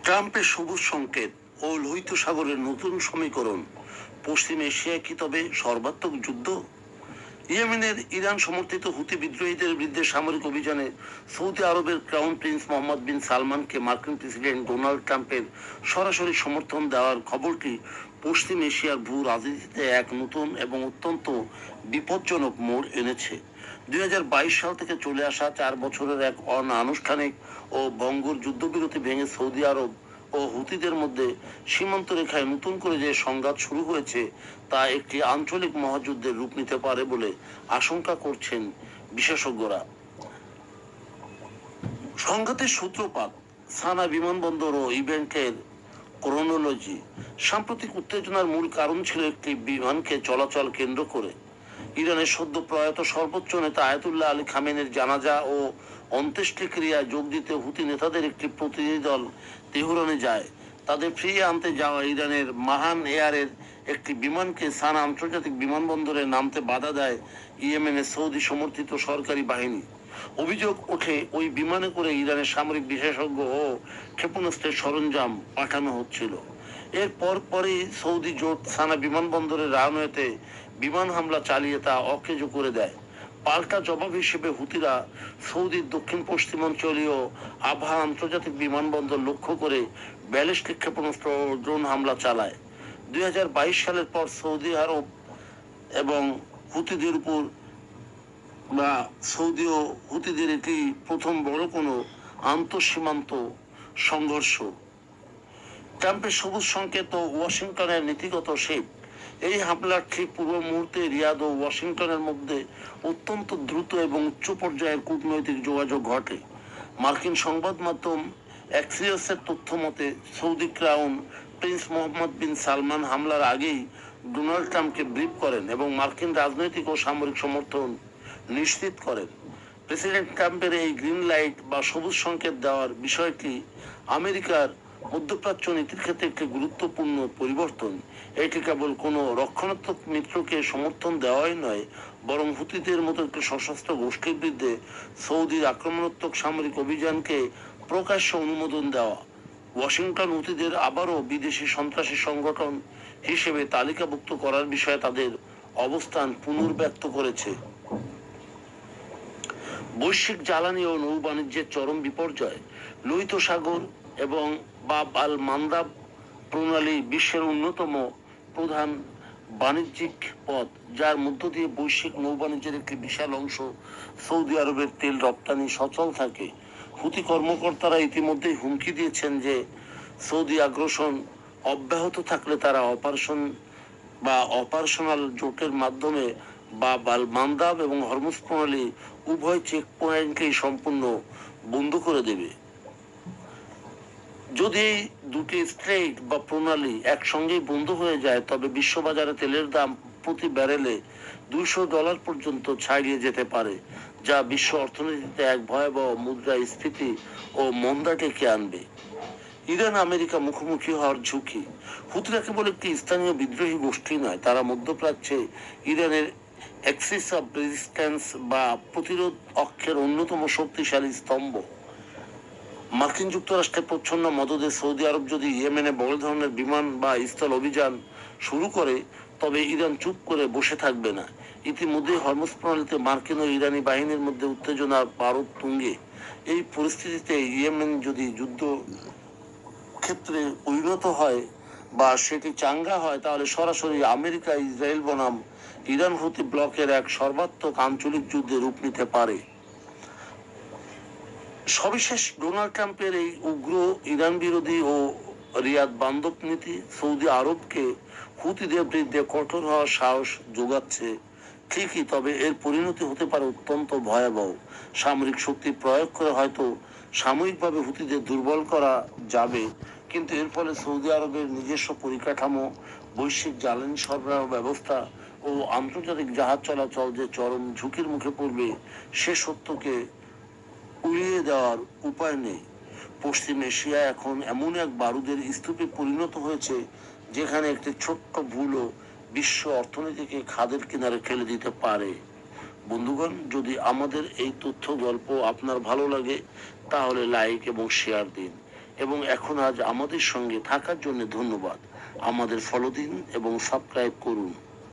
ট্রাম্পের সবুজ সংকেত ও লোহিত সাগরের নতুন সমীকরণ, পশ্চিম এশিয়ায় কি তবে সর্বাত্মক যুদ্ধ? ইয়েমেনের ইরান সমর্থিত হুতি বিদ্রোহীদের বিরুদ্ধে সামরিক অভিযানে সৌদি আরবের ক্রাউন প্রিন্স মোহাম্মদ বিন সালমানকে মার্কিন প্রেসিডেন্ট ডোনাল্ড ট্রাম্পের সরাসরি সমর্থন দেওয়ার খবরটি পশ্চিম এশিয়ার ভূ রাজনীতিতে এক নতুন এবং অত্যন্ত বিপজ্জনক মোড় এনেছে। 2022 সাল থেকে চলে আসা 4 বছরের এক অনানুষ্ঠানিক ও ভঙ্গুর যুদ্ধবিরতি ভেঙে সৌদি আরব ও হুতিদের মধ্যে সীমান্ত রেখায় নতুন করে যে সংঘাত শুরু হয়েছে তা একটি আঞ্চলিক মহাযুদ্ধের রূপ নিতে পারে বলে আশঙ্কা করছেন বিশেষজ্ঞরা। সংঘাতের সূত্রপাত, সানা বিমানবন্দর ও ইভেন্টের ক্রোনোলজি। সাম্প্রতিক উত্তেজনার মূল কারণ ছিল একটি বিমানকে চলাচল কেন্দ্র করে ইরানের সদ্য প্রয়াত সর্বোচ্চ নেতা আয়াতুল্লাহ আলী খামেনের জানাজা ও অন্ত্যেষ্টিক্রিয়ায় যোগ দিতে হুতি নেতাদের একটি প্রতিনিধি দল তেহরানে যায়। তাদের ফিরিয়ে আনতে যাওয়া ইরানের মাহান এয়ারের একটি বিমানকে সানা আন্তর্জাতিক বিমানবন্দরে নামতে বাধা দেয় ইয়েমেনের সৌদি সমর্থিত সরকারি বাহিনী। অভিযোগ ওঠে ওই বিমানে করে ইরানের সামরিক বিশেষজ্ঞ ও ক্ষেপণাস্ত্রের সরঞ্জাম পাঠানো হচ্ছিল। এর পরই সৌদি জোট সানা বিমানবন্দরের রানওয়েতে বিমান হামলা চালিয়ে তা অকেজো করে দেয়। পাল্টা জবাব হিসেবে হুতিরা সৌদির দক্ষিণ পশ্চিমাঞ্চলীয় আবহা আন্তর্জাতিক বিমানবন্দর লক্ষ্য করে ব্যালিস্টিক ক্ষেপণাস্ত্র ও ড্রোন হামলা চালায়। 2022 সালের পর সৌদি আরব এবং হুতিদের উপর বা সৌদি ও হুতিদের এটি প্রথম বড় কোনো আন্তঃসীমান্ত সংঘর্ষ। ট্রাম্পের সবুজ সংকেত ও ওয়াশিংটনের নীতিগত শেপ। এই হামলার ঠিক পূর্ব মুহূর্তে রিয়াদ ও ওয়াশিংটনের মধ্যে অত্যন্ত দ্রুত এবং উচ্চ পর্যায়ের কূটনৈতিক যোগাযোগ ঘটে। মার্কিন সংবাদ মাধ্যম অ্যাক্সিওসের তথ্য মতে সৌদি ক্রাউন প্রিন্স মোহাম্মদ বিন সালমান হামলার আগেই ডোনাল্ড ট্রাম্পকে ব্রিফ করেন এবং মার্কিন রাজনৈতিক ও সামরিক সমর্থন নিশ্চিত করেন। প্রেসিডেন্ট ট্রাম্পের এই গ্রিন লাইট বা সবুজ সংকেত দেওয়ার বিষয়টি আমেরিকার মধ্যপ্রাচ্য নীতির ক্ষেত্রে একটি গুরুত্বপূর্ণ পরিবর্তন। এটি কেবল কোনো রক্ষণাত্মক মিত্রকে সমর্থন দেওয়াই নয়, বরং হুতিদের মতো একটি সশস্ত্র গোষ্ঠীর বিরুদ্ধে সৌদির আক্রমণাত্মক সামরিক অভিযানকে প্রকাশ্য অনুমোদন দেওয়া। ওয়াশিংটন হুতিদের আবারও বিদেশি সন্ত্রাসী সংগঠন হিসেবে তালিকাভুক্ত করার বিষয়ে তাদের অবস্থান পুনর্ব্যক্ত করেছে। বৈশ্বিক জ্বালানি ও নৌ বাণিজ্যের চরম বিপর্যয়। লোহিত সাগর এবং বাব আল মান্দাব প্রণালী বিশ্বের অন্যতম প্রধান বাণিজ্যিক পথ, যার মধ্য দিয়ে বৈশ্বিক নৌ বাণিজ্যের একটি বিশাল অংশ সৌদি আরবের তেল রপ্তানি সচল থাকে। হুতি কর্মকর্তারা ইতিমধ্যেই হুমকি দিয়েছেন যে সৌদি আগ্রাসন অব্যাহত থাকলে তারা অপারেশনাল জোটের মাধ্যমে বা বাল মান্দাব এবং হরমুজ প্রণালী উভয় চেক পয়েন্টকেই সম্পূর্ণ বন্ধ করে দেবে। যদি দুটি স্ট্রেট বা প্রণালী একসঙ্গেই বন্ধ হয়ে যায় তবে বিশ্ববাজারে তেলের দাম প্রতি ব্যারেলে $200 পর্যন্ত ছাড়িয়ে যেতে পারে, যা বিশ্ব অর্থনীতিতে এক ভয়াবহ মুদ্রাস্ফীতি ও মন্দা ডেকে আনবে। ইরান আমেরিকা মুখোমুখি হওয়ার ঝুঁকি। হুতিরা কেবল একটি স্থানীয় বিদ্রোহী গোষ্ঠী নয়, তারা মধ্যপ্রাচ্যে ইরানের অ্যাক্সিস অফ রেজিস্ট্যান্স বা প্রতিরোধ অক্ষের অন্যতম শক্তিশালী স্তম্ভ। মার্কিন যুক্তরাষ্ট্রের প্রচ্ছন্ন মদদে সৌদি আরব যদি ইয়েমেনে বড় ধরনের বিমান বা স্থল অভিযান শুরু করে তবে ইরান চুপ করে বসে থাকবে না। ইতিমধ্যে হরমুজ প্রণালীতে মার্কিন ও ইরানি বাহিনীর মধ্যে উত্তেজনার পারদ তুঙ্গে। এই পরিস্থিতিতে ইয়েমেন যদি যুদ্ধ ক্ষেত্রে পরিণত হয় বা সেটি চাঙ্গা হয় তাহলে সরাসরি আমেরিকা ইসরায়েল বনাম ইরান হুতি ব্লকের এক সর্বাত্মক আঞ্চলিক যুদ্ধে রূপ নিতে পারে। সবিশেষ ডোনাল্ড ট্রাম্পের এই উগ্র ইরান বিরোধী ও রিয়াদ বান্ধব নীতি সৌদি আরবকে হুতিদের বিরুদ্ধে কঠোর হওয়ার সাহস যোগাচ্ছে ঠিকই, তবে এর পরিণতি হতে পারে অত্যন্ত ভয়াবহ। সামরিক শক্তি প্রয়োগ করে হয়তো সাময়িকভাবে হুতিদের দুর্বল করা যাবে, কিন্তু এর ফলে সৌদি আরবের নিজস্ব পরিকাঠামো, বৈশ্বিক জ্বালানি সরবরাহ ব্যবস্থা ও আন্তর্জাতিক জাহাজ চলাচল যে চরম ঝুঁকির মুখে পড়বে সে সত্যকে উড়িয়ে দেওয়ার উপায় নেই। পশ্চিম এশিয়া এখন এমন এক বারুদের স্তূপে পরিণত হয়েছে যেখানে একটি ছোট্ট ভুলও বিশ্ব অর্থনীতিকে খাদের কিনারে ঠেলে দিতে পারে। বন্ধুগণ, যদি আমাদের এই তথ্য গল্প আপনার ভালো লাগে তাহলে লাইক এবং শেয়ার দিন এবং এখন আজ আমাদের সঙ্গে থাকার জন্য ধন্যবাদ। আমাদের ফলো দিন এবং সাবস্ক্রাইব করুন।